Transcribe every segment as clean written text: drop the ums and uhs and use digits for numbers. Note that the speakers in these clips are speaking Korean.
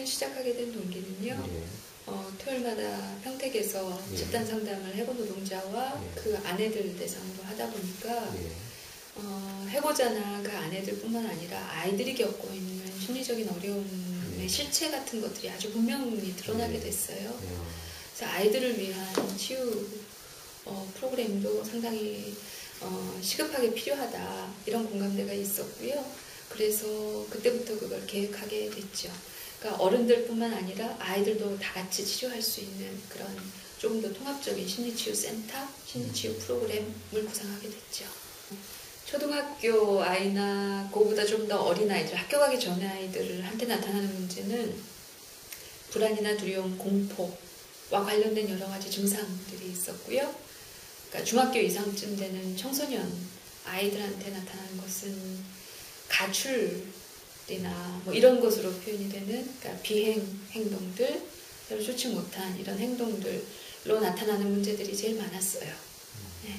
시작하게 된 동기는요. 토요일마다 평택에서 집단 상담을 해고 노동자와 그 아내들 대상으로 하다 보니까 해고자나 그 아내들뿐만 아니라 아이들이 겪고 있는 심리적인 어려움의 실체 같은 것들이 아주 분명히 드러나게 됐어요. 그래서 아이들을 위한 치유 프로그램도 상당히 시급하게 필요하다, 이런 공감대가 있었고요. 그래서 그때부터 그걸 계획하게 됐죠. 그러니까 어른들뿐만 아니라 아이들도 다 같이 치료할 수 있는 그런 조금 더 통합적인 심리치유센터, 심리치유 프로그램을 구상하게 됐죠. 초등학교 아이나 그거보다 좀 더 어린 아이들, 학교 가기 전에 아이들한테 나타나는 문제는 불안이나 두려움, 공포와 관련된 여러 가지 증상들이 있었고요. 그러니까 중학교 이상쯤 되는 청소년 아이들한테 나타나는 것은 가출이나 뭐 이런 것으로 표현이 되는, 그러니까 비행 행동들, 별로 좋지 못한 이런 행동들로 나타나는 문제들이 제일 많았어요. 네.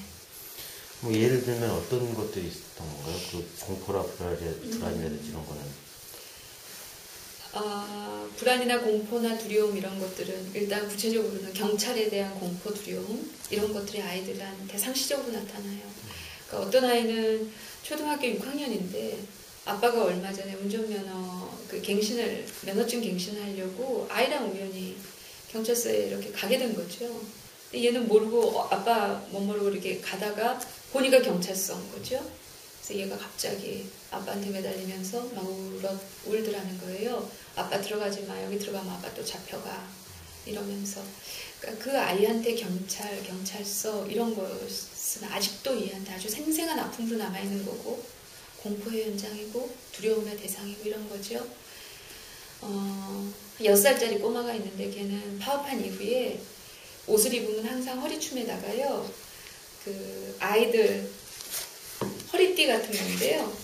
뭐 예를 들면 어떤 것들이 있었던 건가요? 그 공포라 불안이라든지 이런 거는? 불안이나 공포나 두려움 이런 것들은 일단 구체적으로는 경찰에 대한 공포, 두려움 이런 것들이 아이들한테 상시적으로 나타나요. 그러니까 어떤 아이는 초등학교 6학년인데 아빠가 얼마 전에 운전면허 면허증 갱신을 하려고 아이랑 우연히 경찰서에 이렇게 가게 된 거죠. 근데 얘는 모르고 아빠 못 모르고 이렇게 가다가 보니까 경찰서인 거죠. 그래서 얘가 갑자기 아빠한테 매달리면서 막 울더라는 거예요. 아빠 들어가지 마. 여기 들어가면 아빠 또 잡혀가. 이러면서. 그러니까 그 아이한테 경찰서 이런 것은 아직도 얘한테 아주 생생한 아픔도 남아있는 거고, 공포의 현장이고 두려움의 대상이고 이런 거죠. 6살짜리 꼬마가 있는데 걔는 파업한 이후에 옷을 입으면 항상 허리춤에다가요, 그 아이들 허리띠 같은 건데요.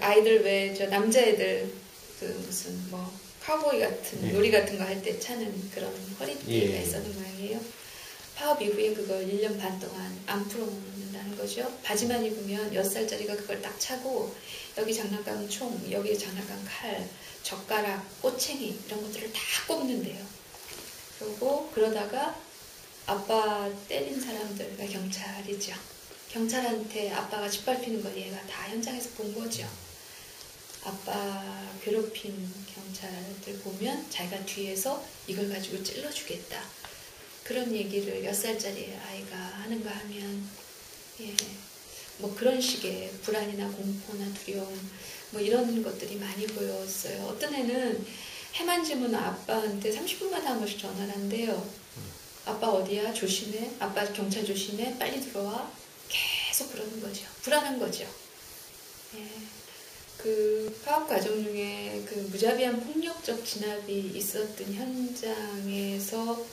아이들 저 남자애들 무슨 뭐 카우보이 같은 놀이 같은 거 할 때 차는 그런 허리띠가 있었던 모양이에요. 파업 이후에 그걸 1년 반 동안 안 풀어놓는다는 거죠. 바지만 입으면 6살짜리가 그걸 딱 차고 여기 장난감 총, 여기 장난감 칼, 젓가락, 꼬챙이 이런 것들을 다 꼽는데요. 그러다가 아빠 때린 사람들, 그러니까 경찰이죠. 경찰한테 아빠가 짓밟히는 걸 얘가 다 현장에서 본 거죠. 아빠 괴롭힌 경찰들 보면 자기가 뒤에서 이걸 가지고 찔러주겠다. 그런 얘기를 6살짜리 아이가 하는가 하면, 뭐 그런 식의 불안이나 공포나 두려움, 뭐 이런 것들이 많이 보였어요. 어떤 애는 해 만지면 아빠한테 30분마다 한 번씩 전화를 한대요. 아빠 어디야? 조심해. 아빠 경찰 조심해. 빨리 들어와. 계속 그러는 거죠. 불안한 거죠. 그 파업 과정 중에 그 무자비한 폭력적 진압이 있었던 현장에서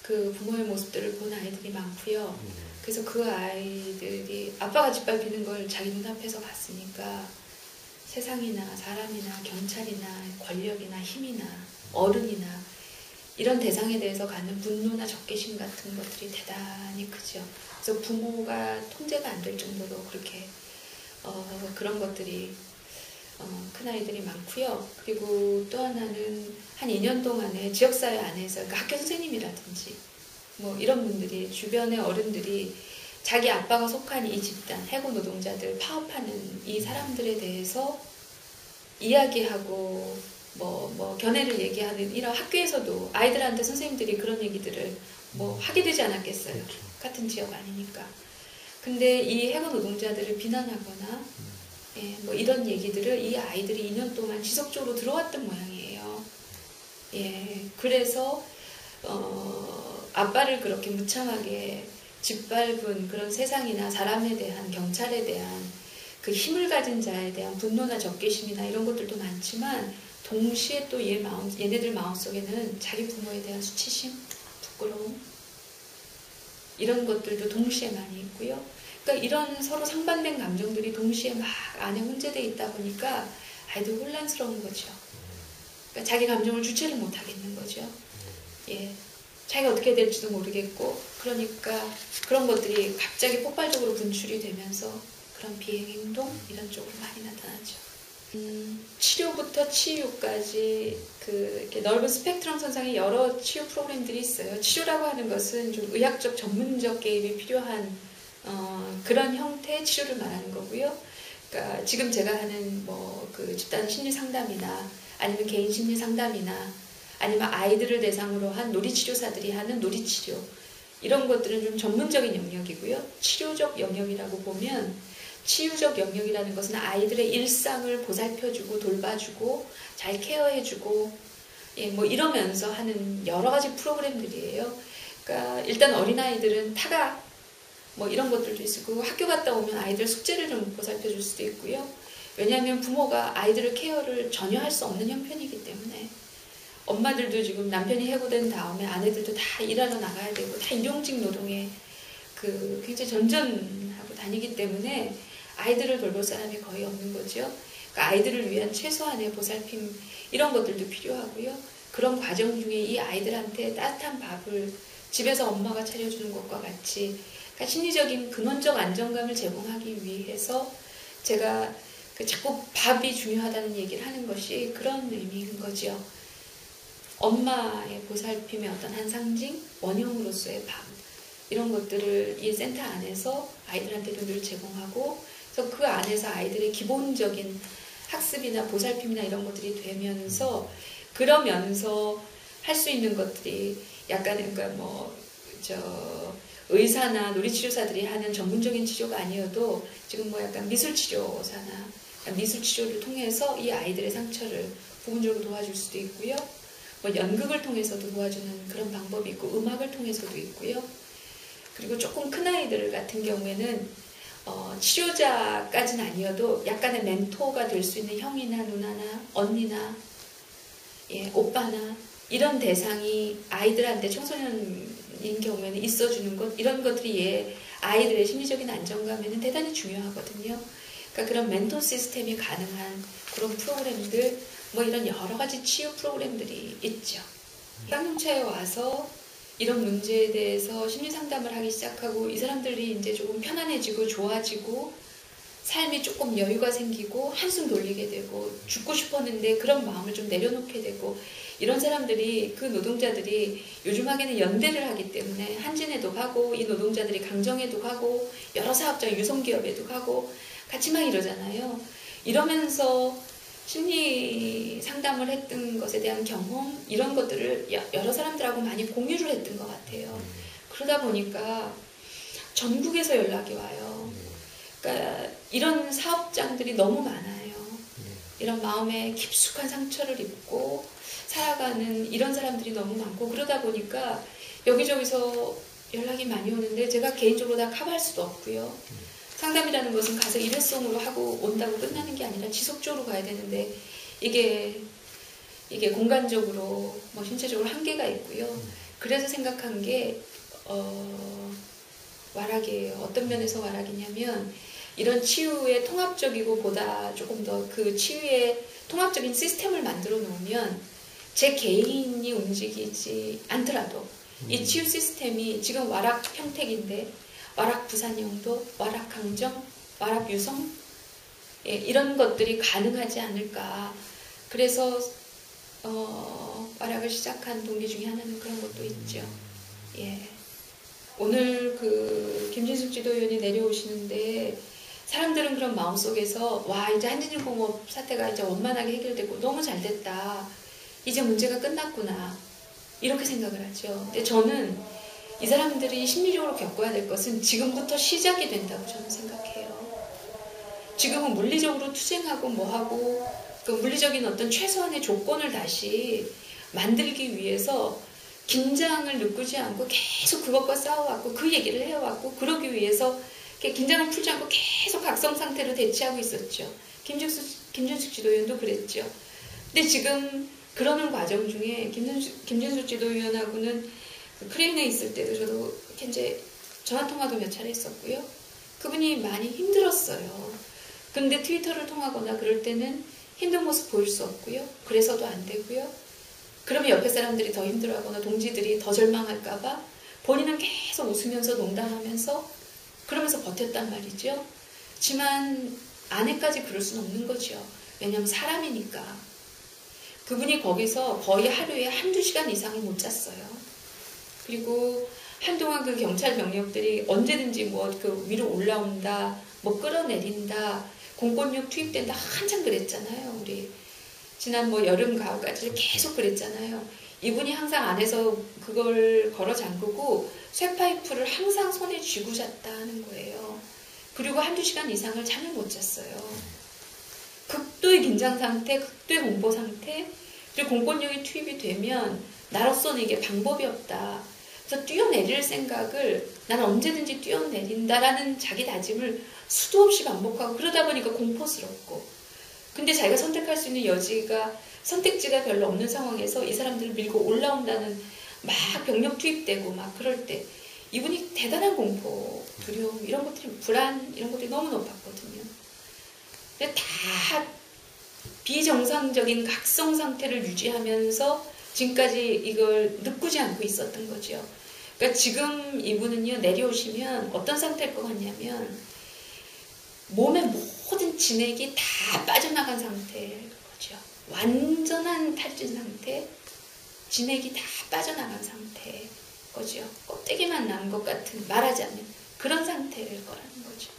그 부모의 모습들을 본 아이들이 많고요. 그래서 그 아이들이 아빠가 짓밟히는 걸 자기 눈앞에서 봤으니까 세상이나 사람이나 경찰이나 권력이나 힘이나 어른이나 이런 대상에 대해서 갖는 분노나 적개심 같은 것들이 대단히 크죠. 그래서 부모가 통제가 안 될 정도로 그렇게 그런 것들이 큰 아이들이 많고요. 그리고 또 하나는 한 2년 동안에 지역사회 안에서, 그러니까 학교 선생님이라든지 뭐 이런 분들이, 주변의 어른들이 자기 아빠가 속한 이 집단, 해고 노동자들, 파업하는 이 사람들에 대해서 이야기하고 뭐 견해를 얘기하는 이런 학교에서도 아이들한테 선생님들이 그런 얘기들을 뭐 하게 되지 않았겠어요. 그렇죠. 같은 지역 아니니까. 근데 이 해고 노동자들을 비난하거나 뭐 이런 얘기들을 이 아이들이 2년 동안 지속적으로 들어왔던 모양이에요. 그래서 아빠를 그렇게 무참하게 짓밟은 그런 세상이나 사람에 대한, 경찰에 대한 그 힘을 가진 자에 대한 분노나 적개심이나 이런 것들도 많지만, 동시에 또 얘네들 마음속에는 자기 부모에 대한 수치심, 부끄러움 이런 것들도 동시에 많이 있고요. 그러니까 이런 서로 상반된 감정들이 동시에 막 안에 혼재되어 있다 보니까 아이들 혼란스러운 거죠. 그러니까 자기 감정을 주체를 못 하겠는 거죠. 자기가 어떻게 될지도 모르겠고, 그러니까 그런 것들이 갑자기 폭발적으로 분출이 되면서 그런 비행 행동 이런 쪽으로 많이 나타나죠. 치료부터 치유까지 이렇게 넓은 스펙트럼 선상에 여러 치유 프로그램들이 있어요. 치료라고 하는 것은 좀 의학적 전문적 개입이 필요한 그런 형태의 치료를 말하는 거고요. 그러니까 지금 제가 하는 그 집단 심리 상담이나 아니면 개인 심리 상담이나 아니면 아이들을 대상으로 한 놀이치료사들이 하는 놀이치료, 이런 것들은 좀 전문적인 영역이고요. 치료적 영역이라고 보면, 치유적 영역이라는 것은 아이들의 일상을 보살펴주고 돌봐주고 잘 케어해주고 이러면서 하는 여러 가지 프로그램들이에요. 그러니까 일단 어린아이들은 타가 이런 것들도 있고, 학교 갔다 오면 아이들 숙제를 좀 보살펴줄 수도 있고요. 왜냐하면 부모가 아이들을 케어를 전혀 할 수 없는 형편이기 때문에, 엄마들도 지금 남편이 해고된 다음에 아내들도 다 일하러 나가야 되고 다 일용직 노동에 굉장히 전전하고 다니기 때문에 아이들을 돌볼 사람이 거의 없는 거죠. 그러니까 아이들을 위한 최소한의 보살핌, 이런 것들도 필요하고요. 그런 과정 중에 이 아이들한테 따뜻한 밥을 집에서 엄마가 차려주는 것과 같이, 그러니까 심리적인 근원적 안정감을 제공하기 위해서 제가 자꾸 밥이 중요하다는 얘기를 하는 것이 그런 의미인 거죠. 엄마의 보살핌의 어떤 한 상징, 원형으로서의 밥, 이런 것들을 이 센터 안에서 아이들한테도 늘 제공하고, 그래서 그 안에서 아이들의 기본적인 학습이나 보살핌이나 이런 것들이 되면서, 그러면서 할 수 있는 것들이 약간 의사나 놀이치료사들이 하는 전문적인 치료가 아니어도 지금 약간 미술치료사나 미술치료를 통해서 이 아이들의 상처를 부분적으로 도와줄 수도 있고요. 연극을 통해서도 도와주는 그런 방법이 있고, 음악을 통해서도 있고요. 그리고 조금 큰 아이들 같은 경우에는 치료자까지는 아니어도 약간의 멘토가 될 수 있는 형이나 누나나 언니나 오빠나 이런 대상이 아이들한테, 청소년인 경우에는 있어주는 것, 이런 것들이 아이들의 심리적인 안정감에는 대단히 중요하거든요. 그러니까 그런 멘토 시스템이 가능한 그런 프로그램들, 이런 여러 가지 치유 프로그램들이 있죠. 쌍용차에 와서 이런 문제에 대해서 심리 상담을 하기 시작하고, 이 사람들이 이제 조금 편안해지고 좋아지고 삶이 조금 여유가 생기고 한숨 돌리게 되고 죽고 싶었는데 그런 마음을 좀 내려놓게 되고, 이런 사람들이, 그 노동자들이 요즘하게는 연대를 하기 때문에 한진에도 가고, 이 노동자들이 강정에도 가고, 여러 사업장 유성기업에도 가고 같이 막 이러잖아요. 이러면서 심리 상담을 했던 것에 대한 경험, 이런 것들을 여러 사람들하고 많이 공유를 했던 것 같아요. 그러다 보니까 전국에서 연락이 와요. 그러니까 이런 사업장들이 너무 많아요. 이런 마음에 깊숙한 상처를 입고 살아가는 이런 사람들이 너무 많고, 그러다 보니까 여기저기서 연락이 많이 오는데 제가 개인적으로 다 커버할 수도 없고요. 상담이라는 것은 가서 일회성으로 하고 온다고 끝나는 게 아니라 지속적으로 가야 되는데, 이게 공간적으로 신체적으로 한계가 있고요. 그래서 생각한 게 와락이에요. 어떤 면에서 와락이냐면, 이런 치유의 통합적이고 보다 조금 더 그 치유의 통합적인 시스템을 만들어 놓으면 제 개인이 움직이지 않더라도 이 치유 시스템이 지금 와락 평택인데 와락 부산영도, 와락 강정, 와락 유성, 이런 것들이 가능하지 않을까. 그래서 와락을 시작한 동기 중에 하나는 그런 것도 있죠. 오늘 김진숙 지도위원이 내려오시는데, 사람들은 그런 마음속에서 이제 한진중공업 사태가 이제 원만하게 해결되고 너무 잘 됐다, 이제 문제가 끝났구나, 이렇게 생각을 하죠. 근데 저는 이 사람들이 심리적으로 겪어야 될 것은 지금부터 시작이 된다고 저는 생각해요. 지금은 물리적으로 투쟁하고 뭐하고 그 물리적인 어떤 최소한의 조건을 다시 만들기 위해서 긴장을 느끼지 않고 계속 그것과 싸워왔고 그 얘기를 해왔고, 그러기 위해서 긴장을 풀지 않고 계속 각성 상태로 대치하고 있었죠. 김준숙 지도위원도 그랬죠. 근데 지금 그러는 과정 중에 김준숙 지도위원하고는 크레인에 있을 때도 저도 이제 전화통화도 몇 차례 했었고요. 그분이 많이 힘들었어요. 근데 트위터를 통하거나 그럴 때는 힘든 모습 보일 수 없고요. 그래서도 안 되고요. 그러면 옆에 사람들이 더 힘들어하거나 동지들이 더 절망할까봐 본인은 계속 웃으면서 농담하면서 그러면서 버텼단 말이죠. 하지만 아내까지 그럴 수는 없는 거죠. 왜냐면 사람이니까. 그분이 거기서 거의 하루에 1~2시간 이상을 못 잤어요. 그리고 한동안 그 경찰 병력들이 언제든지 뭐 그 위로 올라온다, 뭐 끌어내린다, 공권력 투입된다 한참 그랬잖아요. 우리 지난 뭐 여름 가을까지 계속 그랬잖아요. 이분이 항상 안에서 그걸 걸어 잠그고 쇠파이프를 항상 손에 쥐고 잤다 하는 거예요. 그리고 1~2시간 이상을 잠을 못 잤어요. 극도의 긴장 상태, 극도의 공포 상태, 그리고 공권력이 투입이 되면 나로서는 이게 방법이 없다. 그래서 뛰어내릴 생각을 난 언제든지 뛰어내린다라는 자기 다짐을 수도 없이 반복하고 그러다 보니까 공포스럽고, 근데 자기가 선택할 수 있는 여지가, 선택지가 별로 없는 상황에서 이 사람들을 밀고 올라온다는 막 병력 투입되고 막 그럴 때 이분이 대단한 공포, 두려움, 이런 것들이, 불안, 이런 것들이 너무 높았거든요. 근데 다 비정상적인 각성 상태를 유지하면서 지금까지 이걸 느끼지 않고 있었던 거죠. 그러니까 지금 이분은요, 내려오시면 어떤 상태일 것 같냐면 몸의 모든 진액이 다 빠져나간 상태일 거죠. 완전한 탈진 상태, 진액이 다 빠져나간 상태일 거죠. 껍데기만 남은 것 같은, 말하자면 그런 상태일 거라는 거죠.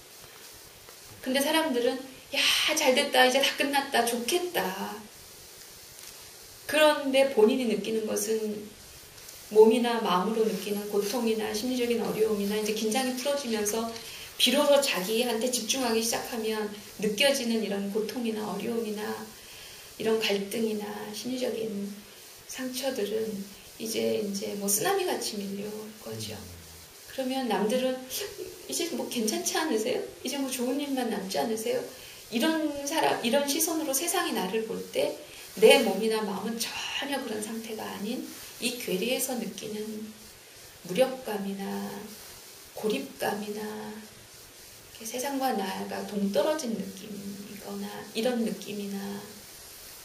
근데 사람들은 야, 잘됐다, 이제 다 끝났다, 좋겠다. 그런데 본인이 느끼는 것은 몸이나 마음으로 느끼는 고통이나 심리적인 어려움이나 이제 긴장이 풀어지면서 비로소 자기한테 집중하기 시작하면 느껴지는 이런 고통이나 어려움이나 이런 갈등이나 심리적인 상처들은 이제 뭐 쓰나미 같이 밀려올 거죠. 그러면 남들은 이제 뭐 괜찮지 않으세요? 이제 뭐 좋은 일만 남지 않으세요? 이런 시선으로 세상이 나를 볼 때 내 몸이나 마음은 전혀 그런 상태가 아닌 이 괴리에서 느끼는 무력감이나 고립감이나 세상과 나가 동떨어진 느낌이거나 이런 느낌이나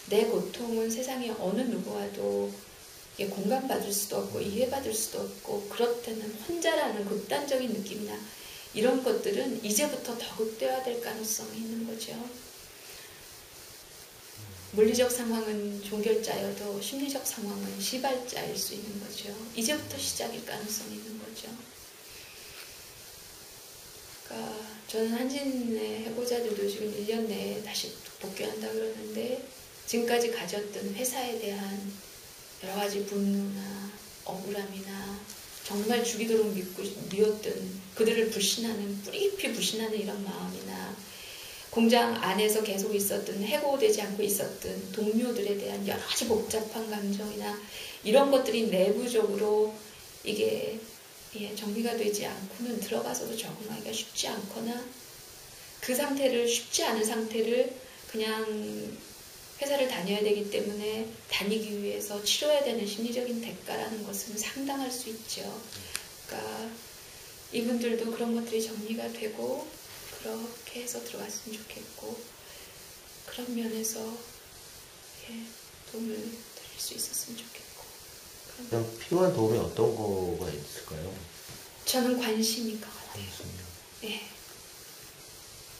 내 고통은 세상의 어느 누구와도 공감받을 수도 없고 이해받을 수도 없고 그렇다는 혼자라는 극단적인 느낌이나 이런 것들은 이제부터 더 극대화될 가능성이 있는 거죠. 물리적 상황은 종결자여도 심리적 상황은 시발자일 수 있는 거죠. 이제부터 시작일 가능성이 있는 거죠. 그러니까 저는 한진의 해고자들도 지금 1년 내에 다시 복귀한다 그러는데 지금까지 가졌던 회사에 대한 여러 가지 분노나 억울함이나 정말 죽이도록 미웠던 그들을 불신하는, 뿌리 깊이 불신하는 이런 마음이나 공장 안에서 계속 있었던, 해고되지 않고 있었던 동료들에 대한 여러 가지 복잡한 감정이나 이런 것들이 내부적으로 이게 정리가 되지 않고는 들어가서도 적응하기가 쉽지 않거나 그 상태를, 쉽지 않은 상태를 그냥 회사를 다녀야 되기 때문에 다니기 위해서 치러야 되는 심리적인 대가라는 것은 상당할 수 있죠. 그러니까 이분들도 그런 것들이 정리가 되고 그렇게 해서 들어갔으면 좋겠고 그런 면에서 도움을 드릴 수 있었으면 좋겠고. 그럼 필요한 도움이 어떤 거가 있을까요? 저는 관심인 것 같아요. 예.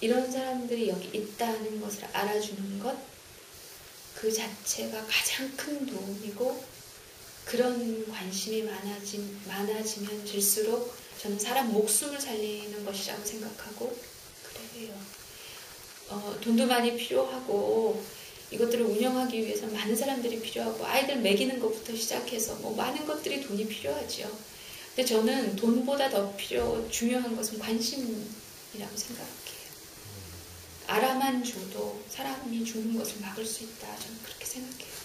이런 사람들이 여기 있다는 것을 알아주는 것, 그 자체가 가장 큰 도움이고 그런 관심이 많아지면 질수록 저는 사람 목숨을 살리는 것이라고 생각하고 그래요. 돈도 많이 필요하고 이것들을 운영하기 위해서 많은 사람들이 필요하고 아이들 먹이는 것부터 시작해서 뭐 많은 것들이 돈이 필요하죠. 근데 저는 돈보다 더 중요한 것은 관심이라고 생각해요. 알아만 줘도 사람이 죽는 것을 막을 수 있다. 저는 그렇게 생각해요.